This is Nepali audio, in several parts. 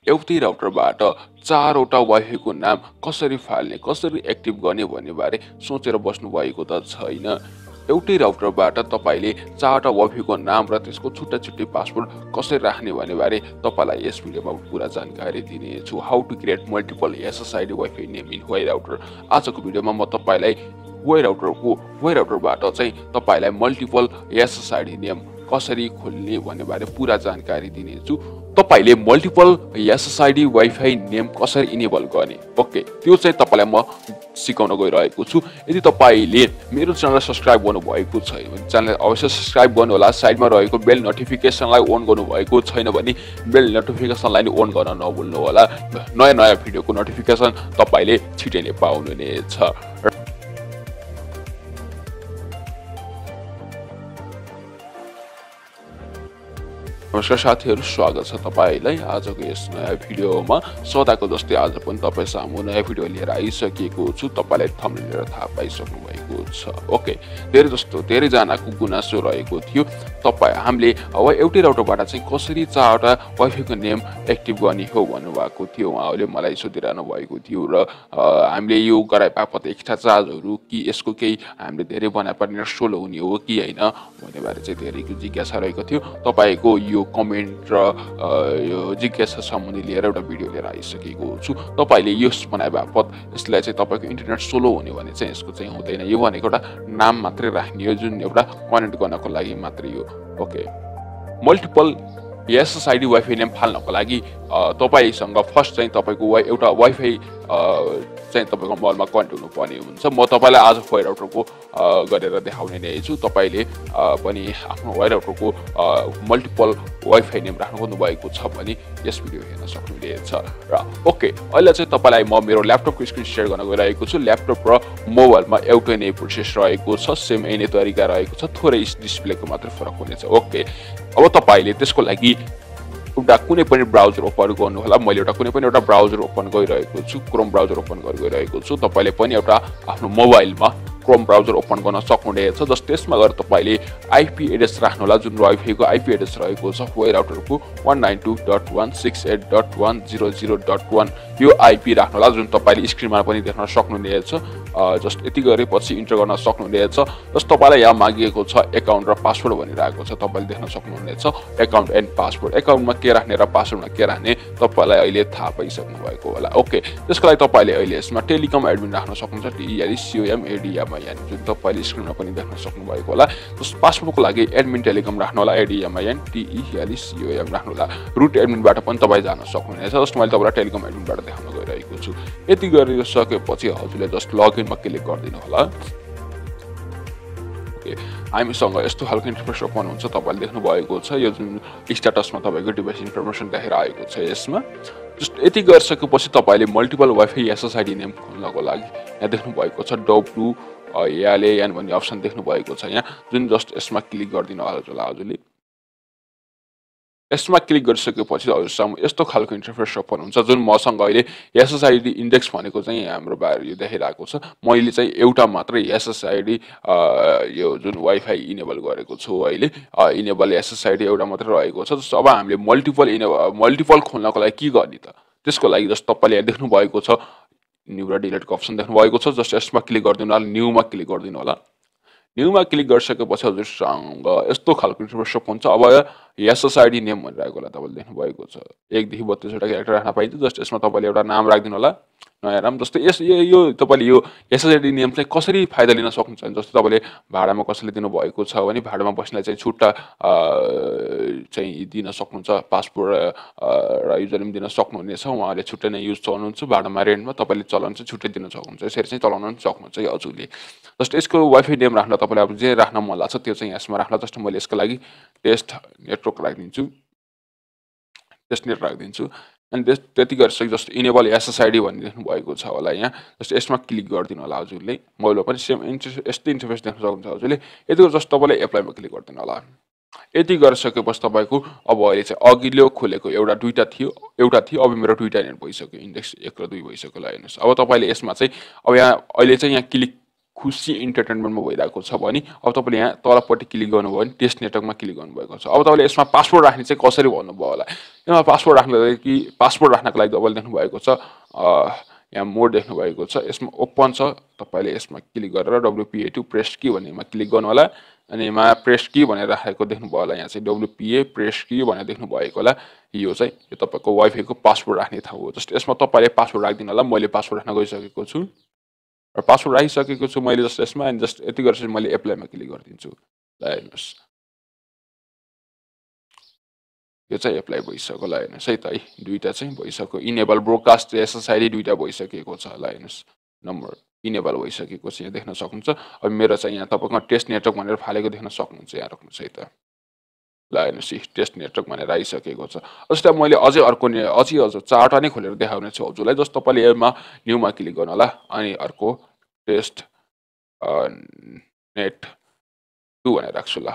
एउटै राउटरबाट चारवटा वाइफाई को नाम कसरी फाल्ने कसरी एक्टिभ गर्ने भन्ने बारे सोचेर बस्नु भएको त छैन। एउटै राउटरबाट तपाईले चारवटा वाइफाई को नाम र त्यसको छुट्टा छुट्टै पासवर्ड कसरी राख्ने भन्ने बारे तपाईलाई यस भिडियोमा पूरा जानकारी दिनेछु। How to create multiple SSID wifi name in Huawei router. आजको भिडियोमा म तपाईलाई Huawei राउटरबाट चाहिँ तपाईलाई मल्टिपल SSID नेम कसरी खोल्ने भन्ने बारे पूरा जानकारी दिनेछु। तपाईले मल्टिपल SSID वाइफाई नेम कसरी इनेबल गर्ने, ओके, त्यो चाहिँ तपाईलाई म सिकाउन गइरहेको छु। यदि तपाईले मेरो च्यानललाई सब्स्क्राइब गर्नुभएको छैन भने च्यानललाई अवश्य सब्स्क्राइब गर्नु होला। साइडमा रहेको बेल नोटिफिकेसनलाई अन गर्नुभएको छैन भने बेल नोटिफिकेसनलाई नि अन गर्न नभुल्नु होला। नयाँ नयाँ भिडियोको नोटिफिकेसन तपाईले छिटै नै पाउनुहुनेछ। नमस्कार साथीहरु, स्वागत छ तपाईलाई आजको यस नयाँ भिडियोमा। सदाको जस्तै आज पनि तपाई सामु नयाँ भिडियो लिएर आइसकेको छु। तपाईलाई थम्बनेल लिएर थाहा पाइसक्नु भएको छ। ओके, धेरै जनाको गुनासो रहेको थियो हामीले अब एउटै राउटरबाट चाहिँ कसरी चारवटा वाइफाईको नेम एक्टिभ गर्ने हो भन्नुभएको थियो। उहाँले मलाई सोधिरहनु भएको थियो र हामीले यो गराए बापत एक्स्ट्रा चार्जहरु कि यसको केही हामीले धेरै बनाए पर्ने सोलो हुने हो कि हैन भन्ने बारे चाहिँ धेरैको जिज्ञासा रहेको थियो। तपाईको यो कमेन्ट र यो जिज्ञासा सम्बन्धी लिएर एउटा भिडियो लिएर आइसकेको छु। तपाईले यस बनाए बापत यसलाई चाहिँ तपाईको इन्टरनेट स्लो हुने भने चाहिँ यसको चाहिँ हुँदैन। यो भनेको एउटा नाम मात्रै राख्ने हो, जुन एउटा कनेक्ट गर्नको लागि मात्रै हो। Okay, multiple SSID wifi name फाल्नको लागि तपाईसँग फर्स्ट चाहिँ तपाईको एउटा वाइफाई चाहिँ तपाईको मोबाइलमा कनेक्ट हुनुपर्ने हुन्छ। म तपाईलाई आज Huawei राउटरको गरेर देखाउने नै छु। तपाईले पनि आफ्नो Huawei राउटरको मल्टिपल वाइफाई नेम राख्नु भएको छ भने यस भिडियो हेर्न सक्नुहुनेछ। र ओके, अहिले चाहिँ तपाईलाई म मेरो ल्यापटपको स्क्रिन शेयर गर्न गइरहेको छु। ल्यापटप र मोबाइलमा एउटै नै प्रोसेस रहेको छ, सेम यही नै तरिका रहेको छ, थोरै डिस्प्लेको मात्र फरक हुनेछ। ओके, अब तपाईले त्यसको लागि एउटा कुनै पनि ब्राउजर ओपन गर्नु होला। मैले कुनै पनि एउटा ब्राउजर ओपन गरिरहेको छु, क्रोम ब्राउजर ओपन गरिरहेको छु। तपाईले पनि एउटा आफ्नो मोबाइलमा क्रोम ब्राउजर ओपन गर्न सक्नुहुनेछ। जस्ट त्यसमा गएर तपाईले आईपी एड्रेस राख्नु होला, जुन वाइफाईको आईपी एड्रेस रहेको छ Huawei राउटरको 192.168.100.1 यो आईपी राख्नु होला, जुन तपाईले स्क्रिनमा पनि देख्न सक्नुहुनेछ। जस्ट यति गरेपछि इन्टर गर्न सक्नुहुनेछ। जस्ट तपाईलाई यहाँ मागिएको छ एकाउन्ट र पासवर्ड भनिरहेको छ, तपाईले देख्न सक्नुहुनेछ एकाउन्ट एन्ड पासवर्ड। एकाउन्टमा के राख्ने र पासवर्डमा के राख्ने तपाईलाई अहिले थाहा पाइसक्नु भएको होला। ओके, त्यसको लागि तपाईले अहिले यसमा टेलिकम एडमिन राख्न सक्नुहुन्छ, TELCOM जुन तपाईले स्क्रिनमा पनि देख्न सक्नु भएको होला। जस पासवर्डको लागि एडमिन टेलिकम राख्नु होला, ADMIN TELCOM राख्नु होला। रुट एडमिनबाट पनि तपाई जान सक्नुहुनेछ। जस्ट मैले तपाईलाई टेलिकम एडमिनबाट देखाउन गइरहेको छु। यति गरिसकेपछि हजुरले जस्ट लगइनमा क्लिक गर्दिनु होला। ओके, हामीसँग यस्तो खालको इन्टरफेस ओपन हुन्छ, तपाईले देख्नु भएको छ। यो जुन स्ट्याटसमा तपाईको डिभाइस इन्फर्मेसन देखाइरहेको छ यसमा। जस्ट यति गरिसकेपछि तपाईले मल्टिपल वाइफाई SSID नेम खोल्नको लागि यहाँ देख्नु भएको छ WLAN भन्ने अप्सन देख्नु भएको छ यहाँ, जुन जस्ट यसमा क्लिक गर्दिनु होला हजुरले। यसमा क्लिक गरिसकेपछि हजुरसँग यस्तो खालको इन्टरफेस ओपन हुन्छ, जुन मसँग अहिले SSID इन्डेक्स भनेको चाहिँ हाम्रो बाहिर यो देखाइरहेको छ। मैले चाहिँ एउटा मात्रै SSID यो जुन वाइफाई इनेबल गरेको छु अहिले। इनेबल SSID एउटा मात्रै रहेको छ। जस्तो अब हामीले मल्टिपल खोल्नको लागि के गर्ने त, त्यसको लागि जस्तो तपाईले यहाँ देख्नु भएको छ न्यू र डिलिटको अप्सन देख्नु भएको छ। जस्ट यसमा क्लिक गर्दिनु होला, न्यूमा क्लिक गर्दिनु होला। न्यूमा क्लिक गरिसकेपछि हजुरसँग यस्तो खालको इन्टरफेस ओपन हुन्छ। अब SSID नेम भनिरहेको होला, तपाईले देख्नु भएको छ 1 देखि 32 वटा क्यारेक्टर राख्न पाइन्छ। जस्ट यसमा तपाईले एउटा नाम राख्दिनु होला, नयाँ नाम। जस्तो यो तपाईले यो SSID नेम चाहिँ कसरी फाइदा लिन सक्नुहुन्छ भने, जस्तो तपाईले भाडामा कसैले दिनु भएको छ भने भाडामा बस्नेलाई चाहिँ छुट्टा चाहिँ दिन सक्नुहुन्छ, पासपोर्ट र युजरनेम दिन सक्नुहुनेछ। उहाँले छुट्टै नै युज चलाउनुहुन्छ, भाडामा रेन्टमा तपाईले चलाउनुहुन्छ, छुट्टै दिन सक्नुहुन्छ। यसरी चाहिँ चलाउन सक्नुहुन्छ हजुरले। जस्ट यसको वाइफाई नेम राख्न तपाईले अब जे राख्न मन लाग्छ त्यो चाहिँ यसमा राख्न। जस्तो मैले यसको लागि टेस्ट नेटवर्क राखिदिन्छु, टेस्ट नेट राखिदिन्छु। अनि त्यति गरिसके जस्तो इनेबल SSID भनिदिनु भएको छ होला यहाँ। जस्तो यसमा क्लिक गर्दिनु होला हजुरले। मोबाइलमा पनि सेम यस्तै इन्टरफेस देख्न सक्नुहुन्छ हजुरले। यति जस्ट तपाईले एप्लाईमा क्लिक गर्दिनु होला। यति गरिसकेपछि तपाईको अब अहिले चाहिँ अघिल्लो खोलेको एउटा थियो, अब मेरो दुईटा नेट भइसक्यो, इन्डेक्स 1 र 2 भइसक्यो। ल हेर्नुस्, अब तपाईले यसमा चाहिँ अब यहाँ अहिले चाहिँ यहाँ क्लिक खुशी इन्टरटेनमेन्टमा भइरहेको छ भने अब तपाईँले यहाँ तलपट्टि क्लिक गर्नुभयो भने टेस्ट नेटवर्कमा क्लिक गर्नुभएको छ। अब तपाईँले यसमा पासवर्ड राख्ने चाहिँ कसरी भन्नुभयो होला। यसमा पासवर्ड राख्नको लागि तपाईँले देख्नुभएको छ यहाँ मोड देख्नुभएको छ, यसमा ओपन छ। तपाईँले यसमा क्लिक गरेर WPA2 प्रेस की भन्नेमा क्लिक गर्नु होला अनि यहाँ प्रेस की भनेर राखेको देख्नुभयो होला। यहाँ चाहिँ WPA प्रेस की भनेर देख्नुभएको होला। यो चाहिँ यो तपाईँको वाइफाईको पासवर्ड राख्ने ठाउँ हो। जस्तो यसमा तपाईँले पासवर्ड राखिदिनु होला। मैले पासवर्ड राख्न गइसकेको छु र पासवर्ड राखिसकेको छु मैले। जस्ट यसमा अनि जस्ट यति गरेर मैले एप्लाईमा क्लिक गरिदिन्छु। ल हेर्नुहोस् यो चाहिँ एप्लाई भइसक्यो। ल हेर्नुहोस् है त है दुईटा चाहिँ भइसक्यो। इनेबल ब्रोडकास्ट SSID दुईटा भइसकेको छ। ल हेर्नुहोस् नम्बर इनेबल भइसकेको छ, यहाँ देख्न सक्नुहुन्छ। अब मेरो चाहिँ यहाँ तपाईँको टेस्ट नेटवर्क भनेर फालेको देख्न सक्नुहुन्छ। यहाँ राख्नुहोस् है त। ल हेर्नुहोस् टेस्ट नेटवर्क भनेर आइसकेको छ। जस्तै मैले अझै चारवटा नै खोलेर देखाउने छु हजुरलाई। जस्तो तपाईँले यसमा न्यूमा क्लिक गर्नु होला अनि अर्को टेस्ट नेट 2 भनेर राख्छु। ल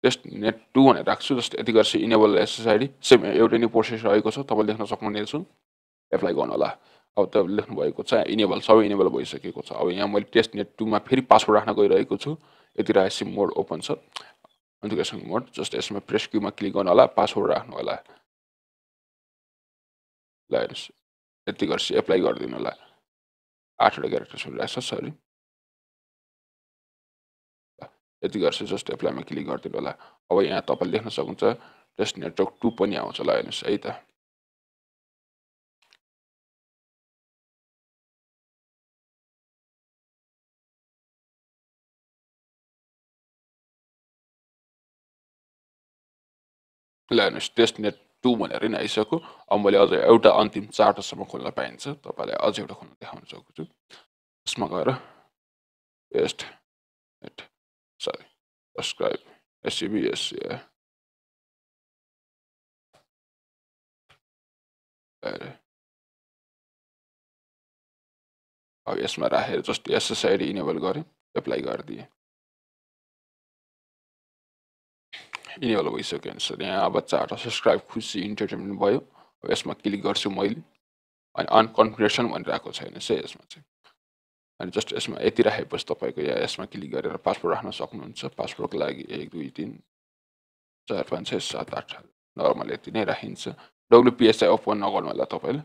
टेस्ट नेट 2 भनेर राख्छु। जस्तो यति गरेर इनेबल SSID सेम एउटै नै प्रोसेस रहेको छ, तपाईँले देख्न सक्नुहुनेछ। एप्लाई गर्नु होला। अब तपाईँले लेख्नुभएको छ इनेबल, सबै इनेबल भइसकेको छ। अब यहाँ मैले टेस्ट नेट 2 मा फेरि पासवर्ड राख्न गइरहेको छु। यति राखेपछि मोड ओपन छ, अथेन्टिकेसन मोड। जस्ट यसमा प्रेस क्यूमा क्लिक गर्नु होला, पासवर्ड राख्नु होला। ल हेर्नुहोस् यति गरेर एप्लाई गरिदिनु होला। 8वटा क्यारेक्टर्स रहेछ, सरी। यति गरेर जस्ट एप्लाईमा क्लिक गरिदिनु होला। अब यहाँ तपाईँले देख्न सक्नुहुन्छ टेस्ट नेटवर्क 2 पनि आउँछ। ल हेर्नुहोस् है त। ल हेर्नुहोस् टेस्ट नेट 2 भनेर नि आइसक्यो। अब मैले अझ एउटा अन्तिम 4वटासम्म खोल्न पाइन्छ। तपाईँलाई अझ एउटा खोल्न देखाउन सक्छु। यसमा गएर टेस्ट नेट सरी सब्सक्राइब SCBS अब यसमा राखेर जस्ट SSID इनेबल गरेँ, एप्लाई गरिदिएँ। इनेबल भइसक्यो अनुसार यहाँ अब 4वटा सब्सक्राइब खुसी इन्टरटेनमेन्ट भयो। अब यसमा क्लिक गर्छु मैले अनि अनकन्फिग्रेसन भनिरहेको छैन यसमा चाहिँ। अनि जस्ट यसमा यति राखेपछि तपाईँको यहाँ यसमा क्लिक गरेर पासवर्ड राख्न सक्नुहुन्छ। पासवर्डको लागि 1 2 3 4 5 6 7 8 नर्मल यति नै राखिन्छ। WPA चाहिँ ओपन नगर्नु होला तपाईँले।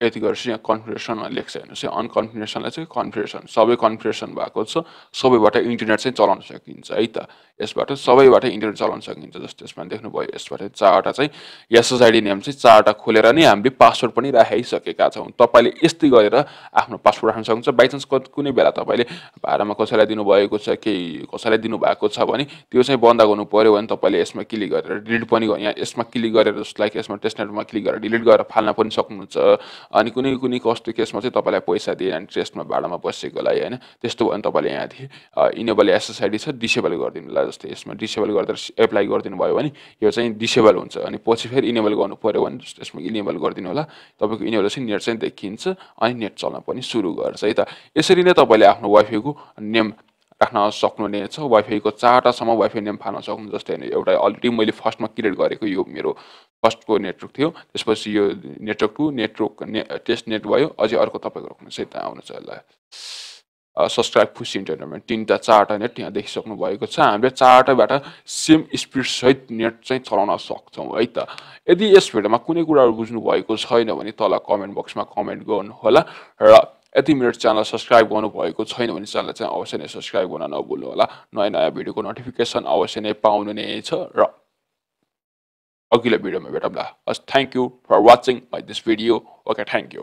यति गरेर यहाँ कन्फिग्रेसनमा लेख्छ हेर्नुहोस्। अनकन्फिग्रेसनलाई चाहिँ कन्फिग्रेसन सबै कन्फिग्रेसन भएको छ, सबैबाट इन्टरनेट चाहिँ चलाउन सकिन्छ है त। यसबाट सबैबाट इन्टरनेट चलाउन सकिन्छ। जस्तो यसमा देख्नुभयो यसबाट 4वटा चाहिँ SSID नेम चाहिँ 4वटा खोलेर नै हामीले पासवर्ड पनि राखिसकेका छौँ। तपाईँले यस्तै गरेर आफ्नो पासवर्ड राख्न सक्नुहुन्छ। बाइचान्स कुनै बेला तपाईँले भाडामा कसैलाई दिनुभएको छ, केही कसैलाई दिनुभएको छ भने त्यो चाहिँ बन्द गर्नु पर्यो भने तपाईँले यसमा क्लिक गरेर डिलिट पनि यहाँ यसमा क्लिक गरेर जस्तो लाइक यसमा टेस्ट नेटमा क्लिक गरेर डिलिट गरेर फाल्न पनि सक्नुहुन्छ। अनि कुनै कस्तो केसमा चाहिँ तपाईँलाई पैसा दिए अनि टेस्टमा भाडामा बसेकोलाई होइन, त्यस्तो भयो भने तपाईँले यहाँदेखि इनेबल SSID छ डिसेबल गरिदिनु होला। जस्तै यसमा डिसेबल गरेर एप्लाई गरिदिनु भयो भने यो चाहिँ डिसेबल हुन्छ अनि पछि फेरि इनेबल गर्नु पर्यो भने जस्तो यसमा इनेबल गरिदिनु होला। तपाईँको इनेबल चाहिँ नेट चाहिँ देखिन्छ अनि नेट चल्न पनि सुरु गर्छ है त। यसरी नै तपाईँले आफ्नो वाइफाईको नेम राख्न सक्नुहुनेछ। वाइफाईको 4वटासम्म वाइफाई नेम फाल्न सक्नुहुन्छ। जस्तै एउटा अलरेडी मैले फर्स्टमा क्रिएट गरेको यो मेरो फर्स्टको नेटवर्क थियो, त्यसपछि यो नेटवर्क 2 टेस्ट नेट भयो। अझै अर्को तपाईँको राख्नुहोस् है त आउनु छ। ल सब्सक्राइब खुसी इन्टरटेनमेन्ट 4वटा नेट यहाँ देखिसक्नु भएको छ। हामीले 4वटाबाट सेम स्पिड सहित नेट चाहिँ चलाउन सक्छौँ है त। यदि यस भिडियोमा कुनै कुराहरू बुझ्नु भएको छैन भने तल कमेन्ट बक्समा कमेन्ट गर्नुहोला र यदि मेरो च्यानल सब्सक्राइब गर्नुभएको छैन भने च्यानल चाहिँ अवश्य नै सब्सक्राइब गर्न नभुल्नु होला। नयाँ भिडियोको नोटिफिकेसन अवश्य नै पाउनु नै छ र अघिल्लो भिडियोमा भेटौँला। Thank you for watching my this video. Okay thank you.